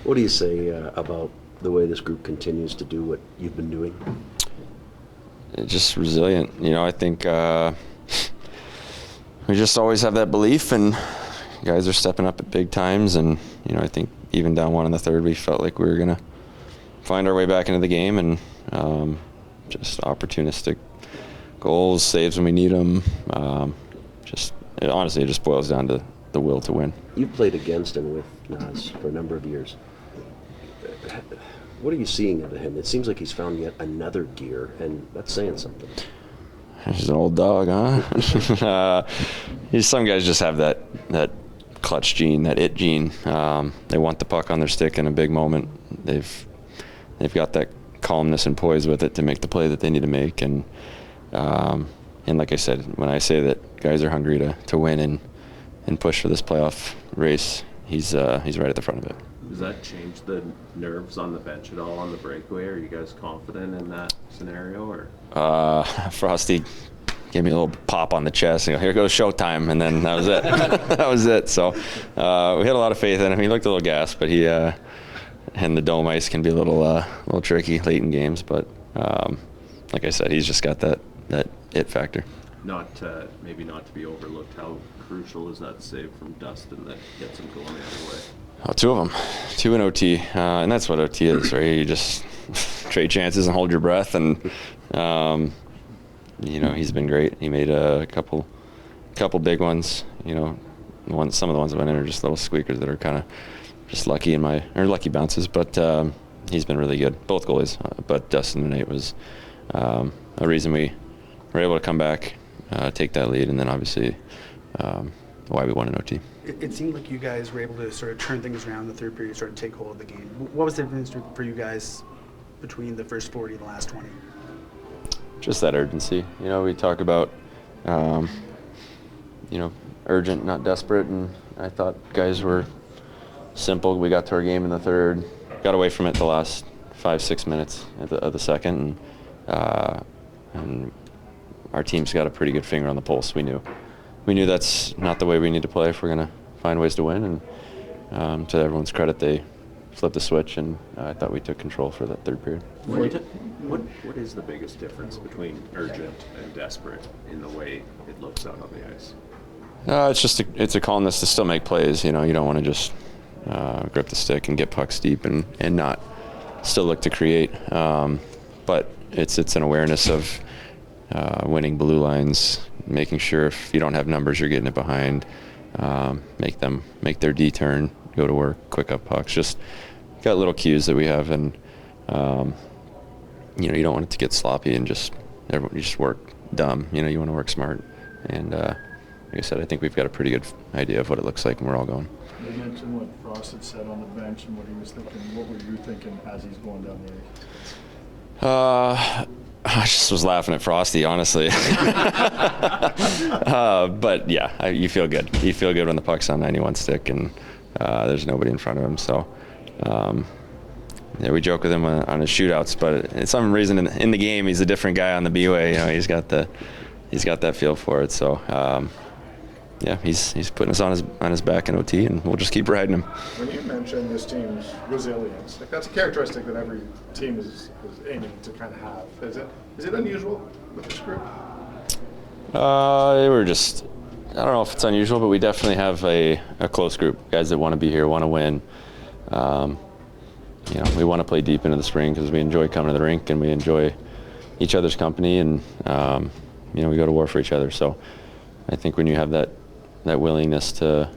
What do you say about the way this group continues to do what you've been doing? Just resilient. I think we just always have that belief, and guys are stepping up at big times. And I think even down one in the third, we felt like we were gonna find our way back into the game, and just opportunistic goals, saves when we need them. Honestly, it just boils down to the will to win. You've played against and with Nas for a number of years. What are you seeing out of him? It seems like he's found yet another gear, and that's saying something. He's an old dog, huh? Some guys just have that clutch gene, that it gene. They want the puck on their stick in a big moment. They've got that calmness and poise with it to make the play that they need to make. And like I said, when I say that guys are hungry to win and push for this playoff race, he's right at the front of it. Does that change the nerves on the bench at all on the breakaway? Are you guys confident in that scenario? Or Frosty gave me a little pop on the chest and here goes showtime, and then that was it. That was it. So we had a lot of faith in him. He looked a little gassed, but he and the dome ice can be a little tricky late in games. But like I said, he's just got that it factor. Maybe not to be overlooked. How crucial is that save from Dustin that gets him going the other way? Oh, two of them, 2 in OT, and that's what OT is, right? You just trade chances and hold your breath, and he's been great. He made a couple big ones. Some of the ones that went in are just little squeakers that are kind of just lucky lucky bounces, but he's been really good, both goalies. But Dustin and Nate was a reason we were able to come back, take that lead, and then obviously why we won in OT. It seemed like you guys were able to sort of turn things around in the third period, sort of take hold of the game. What was the difference for you guys between the first 40 and the last 20? Just that urgency. We talk about, urgent, not desperate, and I thought guys were simple. We got to our game in the third, got away from it the last 5-6 minutes of the second, and our team's got a pretty good finger on the pulse. We knew that's not the way we need to play if we're going to find ways to win. And to everyone's credit, they flipped the switch, and I thought we took control for that third period. What is the biggest difference between urgent and desperate in the way it looks out on the ice? It's a calmness to still make plays. You don't want to just grip the stick and get pucks deep and not still look to create. But it's an awareness of winning blue lines, making sure if you don't have numbers, you're getting it behind. Make their D turn, go to work, quick up pucks. Just got little cues that we have, and you don't want it to get sloppy and you just work dumb. You want to work smart. And like I said, I think we've got a pretty good idea of what it looks like, and we're all going. You mentioned what Frost had said on the bench and what he was thinking. What were you thinking as he's going down the ice? I just was laughing at Frosty, honestly. But yeah, you feel good. You feel good when the puck's on 91 stick and there's nobody in front of him. So we joke with him on his shootouts, but for some reason in the game he's a different guy on the B-way. He's got that feel for it. So yeah, he's putting us on his back in OT, and we'll just keep riding him. When you mentioned this team's resilience, that's a characteristic that every team is aiming to kind of have. Is it unusual with this group? I don't know if it's unusual, but we definitely have a close group, guys that want to be here, want to win. We want to play deep into the spring because we enjoy coming to the rink and we enjoy each other's company, and we go to war for each other. So I think when you have that willingness to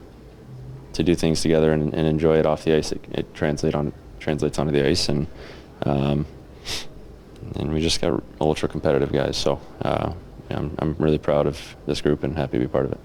do things together and enjoy it off the ice, it translates onto the ice, and we just got ultra competitive guys. So I'm really proud of this group and happy to be part of it.